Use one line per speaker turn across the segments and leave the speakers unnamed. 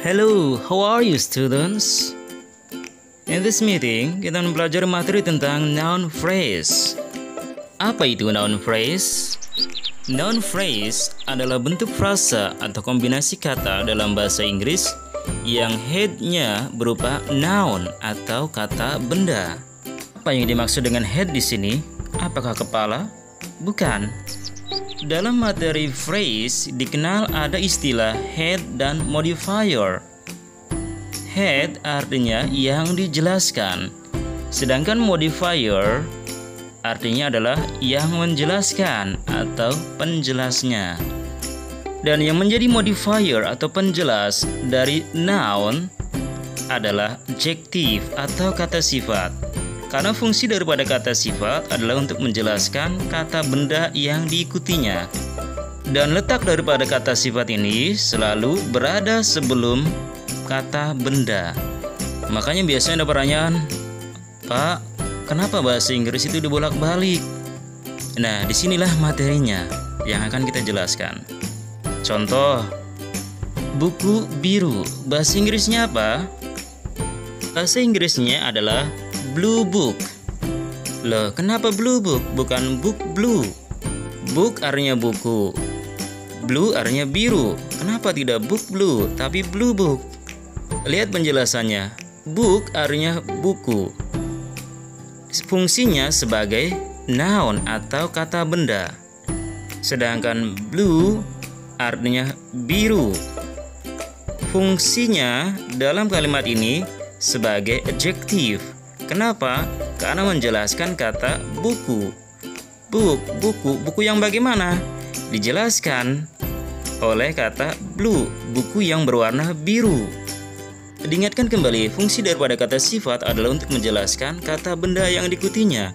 Hello, how are you students? In this meeting, kita akan belajar materi tentang noun phrase. Apa itu noun phrase? Noun phrase adalah bentuk frasa atau kombinasi kata dalam bahasa Inggris yang head-nya berupa noun atau kata benda. Apa yang dimaksud dengan head di sini? Apakah kepala? Bukan. Dalam materi phrase dikenal ada istilah head dan modifier. Head artinya yang dijelaskan, sedangkan modifier artinya adalah yang menjelaskan atau penjelasnya. Dan yang menjadi modifier atau penjelas dari noun adalah adjektif atau kata sifat. Karena fungsi daripada kata sifat adalah untuk menjelaskan kata benda yang diikutinya. Dan letak daripada kata sifat ini selalu berada sebelum kata benda. Makanya biasanya ada pertanyaan, Pak, kenapa bahasa Inggris itu dibolak-balik? Nah, disinilah materinya yang akan kita jelaskan. Contoh, buku biru. Bahasa Inggrisnya apa? Bahasa Inggrisnya adalah blue book. Loh, kenapa blue book? Bukan book blue. Book artinya buku, blue artinya biru. Kenapa tidak book blue, tapi blue book? Lihat penjelasannya. Book artinya buku. Fungsinya sebagai noun atau kata benda. Sedangkan blue artinya biru. Fungsinya dalam kalimat ini sebagai adjektif. Kenapa? Karena menjelaskan kata buku. Buku yang bagaimana? Dijelaskan oleh kata blue, buku yang berwarna biru. Diingatkan kembali, fungsi daripada kata sifat adalah untuk menjelaskan kata benda yang diikutinya.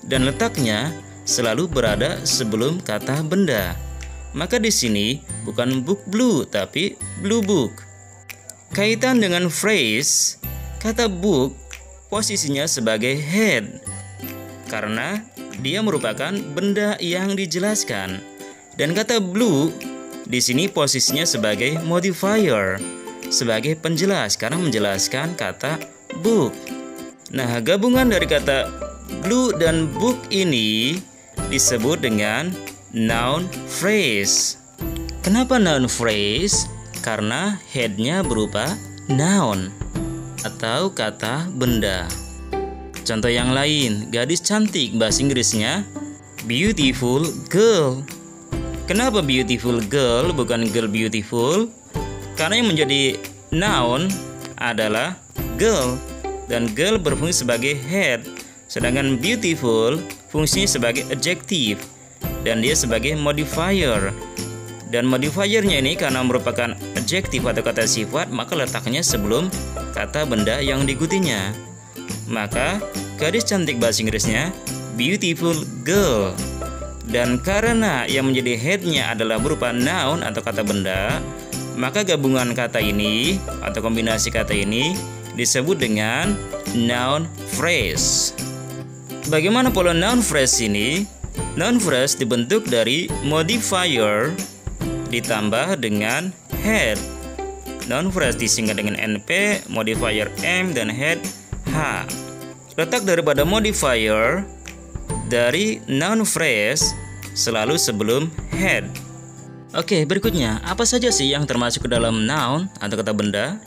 Dan letaknya selalu berada sebelum kata benda. Maka di sini bukan book blue, tapi blue book. Kaitan dengan phrase, kata book posisinya sebagai head karena dia merupakan benda yang dijelaskan, dan kata blue di sini posisinya sebagai modifier, sebagai penjelas karena menjelaskan kata book. Nah, gabungan dari kata blue dan book ini disebut dengan noun phrase. Kenapa noun phrase? Karena headnya berupa noun atau kata benda. Contoh yang lain, gadis cantik, bahasa Inggrisnya beautiful girl. Kenapa beautiful girl bukan girl beautiful? Karena yang menjadi noun adalah girl, dan girl berfungsi sebagai head, sedangkan beautiful fungsinya sebagai adjektif dan dia sebagai modifier. Dan modifiernya ini karena merupakan adjektif atau kata sifat, maka letaknya sebelum kata benda yang diikutinya. Maka gadis cantik bahasa Inggrisnya beautiful girl. Dan karena yang menjadi headnya adalah berupa noun atau kata benda, maka gabungan kata ini atau kombinasi kata ini disebut dengan noun phrase. Bagaimana pola noun phrase ini? Noun phrase dibentuk dari modifier ditambah dengan head. Noun phrase disingkat dengan NP, modifier M, dan head H. Letak daripada modifier dari noun phrase selalu sebelum head. Oke, berikutnya, apa saja sih yang termasuk ke dalam noun atau kata benda?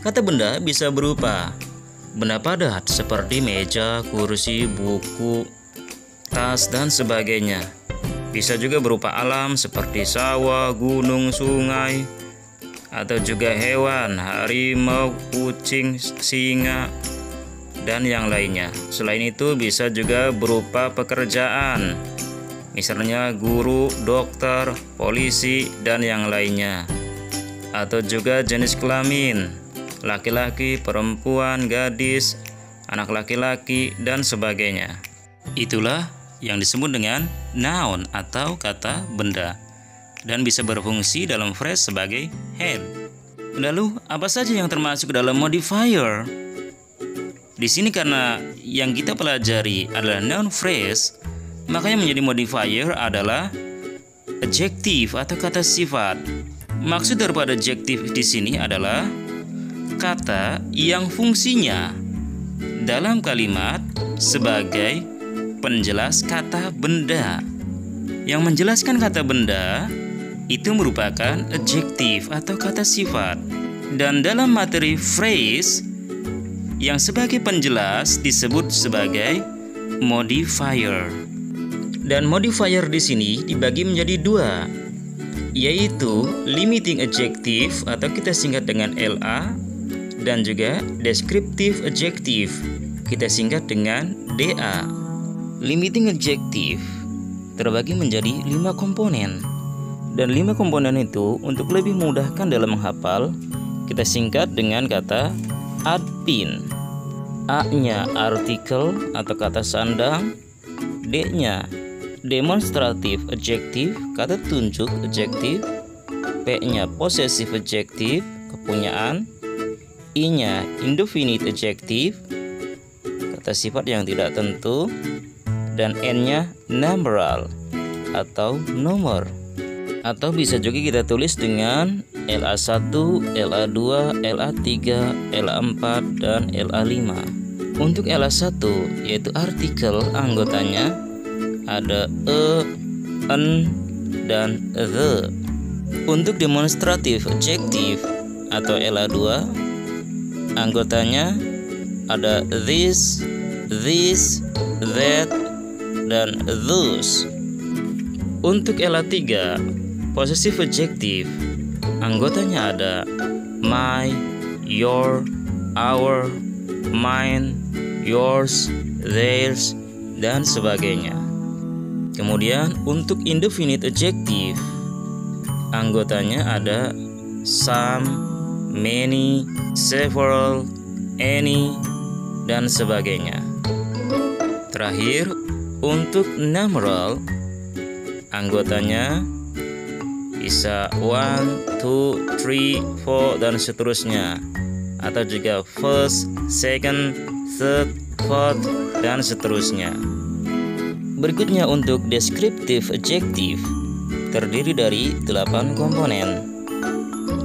Kata benda bisa berupa benda padat seperti meja, kursi, buku, tas, dan sebagainya. Bisa juga berupa alam seperti sawah, gunung, sungai, atau juga hewan, harimau, kucing, singa, dan yang lainnya. Selain itu bisa juga berupa pekerjaan, misalnya guru, dokter, polisi, dan yang lainnya. Atau juga jenis kelamin, laki-laki, perempuan, gadis, anak laki-laki, dan sebagainya. Itulah yang disebut dengan noun atau kata benda, dan bisa berfungsi dalam phrase sebagai head. Lalu, apa saja yang termasuk dalam modifier? Di sini karena yang kita pelajari adalah noun phrase, maka yang menjadi modifier adalah adjektif atau kata sifat. Maksud daripada adjektif di sini adalah kata yang fungsinya dalam kalimat sebagai penjelas kata benda. Yang menjelaskan kata benda itu merupakan adjektif atau kata sifat. Dan dalam materi phrase yang sebagai penjelas disebut sebagai modifier. Dan modifier di sini dibagi menjadi dua, yaitu limiting adjective atau kita singkat dengan LA, dan juga descriptive adjective, kita singkat dengan DA. Limiting adjective terbagi menjadi 5 komponen. Dan 5 komponen itu untuk lebih memudahkan dalam menghafal, kita singkat dengan kata adpin. A-nya artikel atau kata sandang, D-nya demonstrative adjective, kata tunjuk adjektif, P-nya possessive adjective, kepunyaan, I-nya indefinite adjective, kata sifat yang tidak tentu, dan N-nya numeral atau nomor. Atau bisa juga kita tulis dengan LA1, LA2, LA3, LA4, dan LA5. Untuk LA1 yaitu artikel, anggotanya ada en, dan the. Untuk demonstrative adjective atau LA2, anggotanya ada this, that, dan those. Untuk LA3 possessive adjective, anggotanya ada my, your, our, mine, yours, theirs, dan sebagainya. Kemudian untuk indefinite adjective, anggotanya ada some, many, several, any, dan sebagainya. Terakhir, untuk numeral, anggotanya bisa 1, 2, 3, 4, dan seterusnya, atau juga first, second, third, fourth, dan seterusnya. Berikutnya untuk descriptive adjective terdiri dari 8 komponen,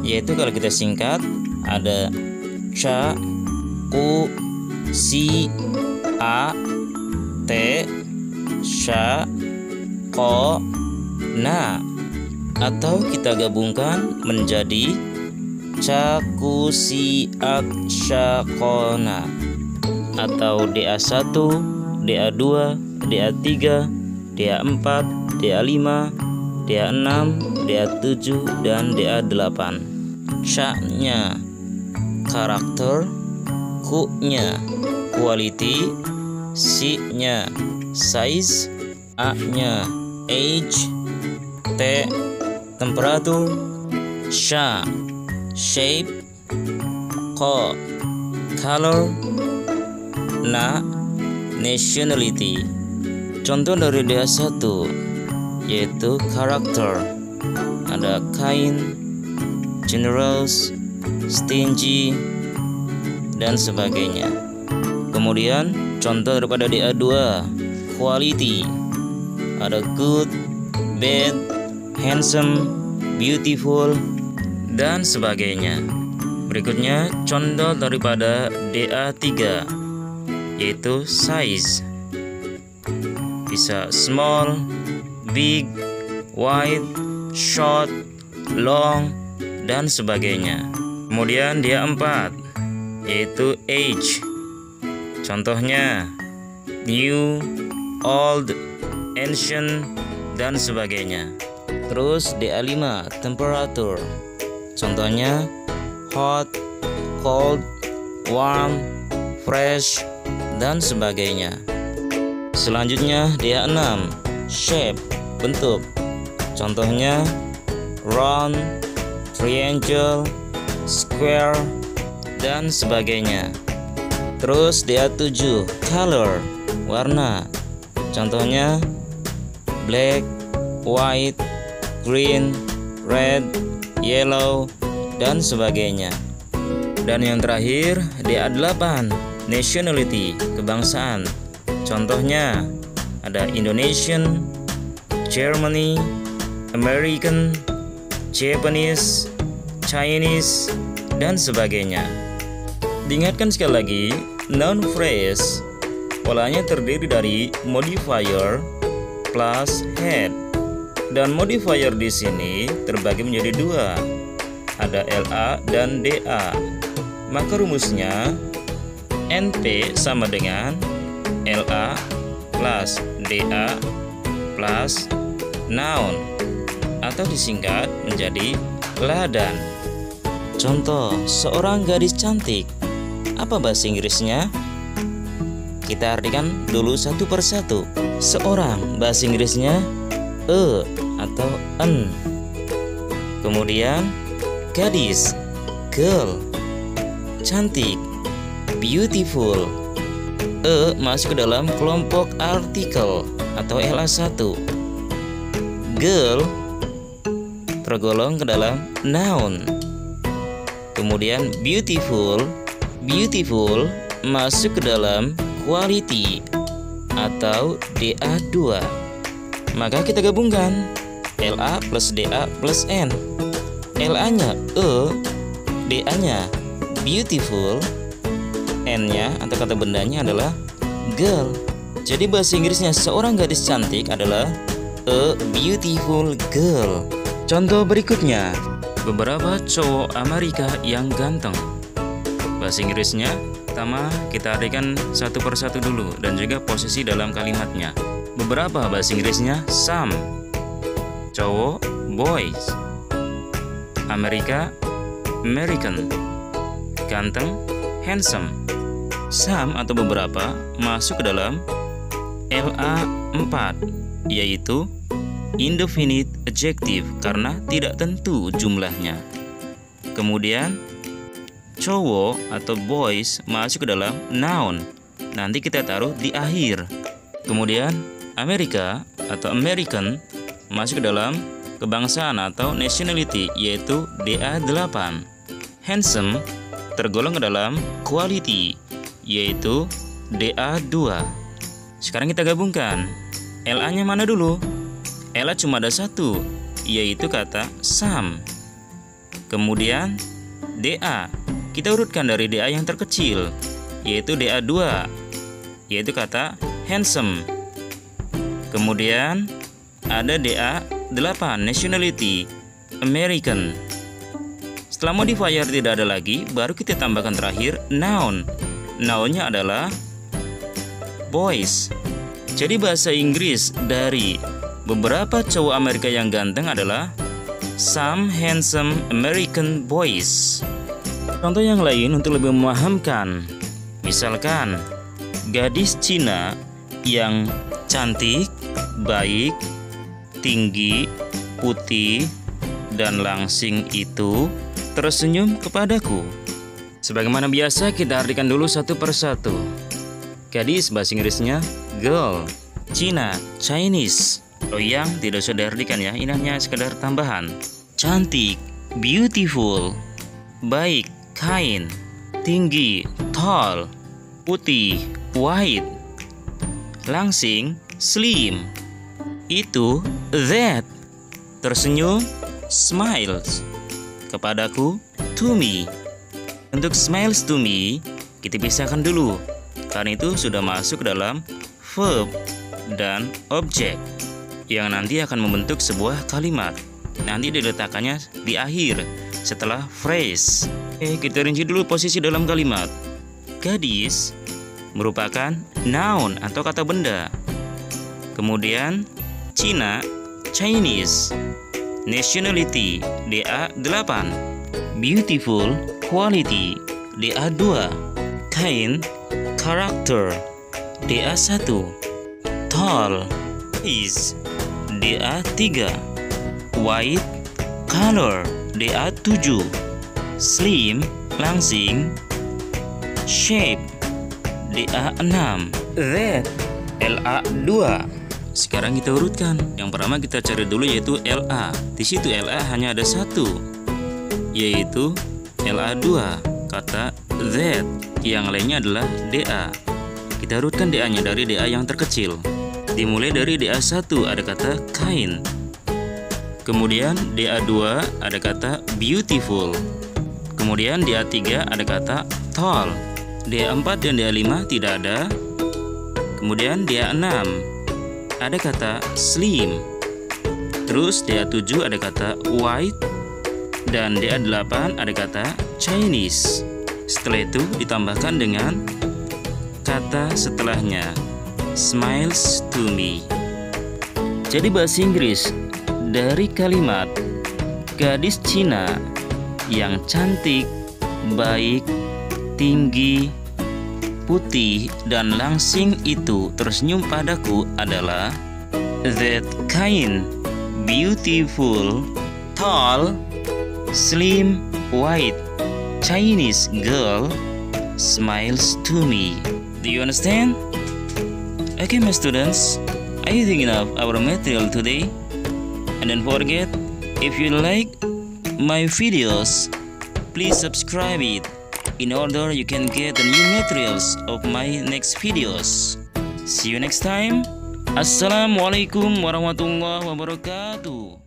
yaitu kalau kita singkat ada ca, ku, si, a, te, sha, ko, na, atau kita gabungkan menjadi caku, si, ak, sha, ko, na, atau DA1, DA2, DA3, DA4, DA5, DA6, DA7, dan DA8. Ca-nya karakter, ku-nya quality, si-nya size, a-nya age, t temperature, sha shape, ko color, na nationality. Contoh dari DA1 yaitu karakter, ada kind, generous, stingy, dan sebagainya. Kemudian contoh daripada DA2 quality, ada good, bad, handsome, beautiful, dan sebagainya. Berikutnya contoh daripada DA3 yaitu size, bisa small, big, wide, short, long, dan sebagainya. Kemudian DA4 yaitu age, contohnya new, old, ancient, dan sebagainya. Terus DA5 temperature, contohnya hot, cold, warm, fresh, dan sebagainya. Selanjutnya DA6 shape, bentuk, contohnya round, triangle, square, dan sebagainya. Terus DA7 color, warna, contohnya black, white, green, red, yellow, dan sebagainya. Dan yang terakhir DA8 nationality, kebangsaan, contohnya ada Indonesian, Germany, American, Japanese, Chinese, dan sebagainya. Diingatkan sekali lagi, noun phrase polanya terdiri dari modifier plus head. Dan modifier di sini terbagi menjadi dua, ada LA dan DA. Maka rumusnya NP sama dengan LA plus DA plus noun, atau disingkat menjadi ladan. Contoh, seorang gadis cantik. Apa bahasa Inggrisnya? Kita artikan dulu satu persatu. Seorang, bahasa Inggrisnya a atau an. Kemudian gadis, girl. Cantik, beautiful. E masuk ke dalam kelompok artikel atau LA1. Girl tergolong ke dalam noun. Kemudian beautiful masuk ke dalam quality atau DA2. Maka kita gabungkan LA plus DA plus N. LA-nya E, DA-nya beautiful, N-nya atau kata bendanya adalah girl. Jadi bahasa Inggrisnya seorang gadis cantik adalah a beautiful girl. Contoh berikutnya, beberapa cowok Amerika yang ganteng. Bahasa Inggrisnya, pertama kita artikan satu persatu dulu dan juga posisi dalam kalimatnya. Beberapa bahasa Inggrisnya some, cowok boys, Amerika American, ganteng handsome. Some atau beberapa masuk ke dalam LA4, yaitu indefinite adjective karena tidak tentu jumlahnya. Kemudian cowok atau boys masuk ke dalam noun, nanti kita taruh di akhir. Kemudian Amerika atau American masuk ke dalam kebangsaan atau nationality, yaitu DA8. Handsome tergolong ke dalam quality, yaitu DA2. Sekarang kita gabungkan. LA-nya mana dulu? LA cuma ada satu, yaitu kata some. Kemudian DA, kita urutkan dari DA yang terkecil, yaitu DA2, yaitu kata handsome. Kemudian ada DA8, nationality American. Setelah modifier tidak ada lagi, baru kita tambahkan terakhir noun. Nounnya adalah boys. Jadi bahasa Inggris dari beberapa cowok Amerika yang ganteng adalah some handsome American boys. Contoh yang lain untuk lebih memahamkan, misalkan gadis Cina yang cantik, baik, tinggi, putih, dan langsing itu tersenyum kepadaku. Sebagaimana biasa kita artikan dulu satu persatu. Gadis bahasa Inggrisnya girl, Cina Chinese. Oh, yang tidak usah diartikan ya, ini hanya sekedar tambahan. Cantik beautiful, baik kind, tinggi tall, putih white, langsing slim. Itu that, tersenyum smiles kepadaku to me. Untuk smiles to me kita pisahkan dulu, karena itu sudah masuk dalam verb dan objek yang nanti akan membentuk sebuah kalimat. Nanti diletakkannya di akhir setelah phrase. Kita rinci dulu posisi dalam kalimat. Gadis merupakan noun atau kata benda. Kemudian Cina Chinese, nationality DA8, beautiful quality DA2, kind character DA1, tall is DA3, white color DA7, slim langsing, shape DA6, that LA2. Sekarang kita urutkan. Yang pertama kita cari dulu yaitu LA. Di situ LA hanya ada satu, yaitu LA2, kata that. Yang lainnya adalah DA. Kita urutkan DA-nya dari DA yang terkecil. Dimulai dari DA1 ada kata kind. Kemudian di A2 ada kata beautiful. Kemudian di A3 ada kata tall. Di A4 dan di A5 tidak ada. Kemudian di A6 ada kata slim. Terus di A7 ada kata white. Dan di A8 ada kata Chinese. Setelah itu ditambahkan dengan kata setelahnya, smiles to me. Jadi bahasa Inggris dari kalimat gadis Cina yang cantik, baik, tinggi, putih, dan langsing itu tersenyum padaku adalah that kind, beautiful, tall, slim, white, Chinese girl smiles to me. Do you understand? Okay, my students, are you thinking of our material today? And don't forget, if you like my videos, please subscribe it in order you can get the new materials of my next videos. See you next time. Assalamualaikum warahmatullahi wabarakatuh.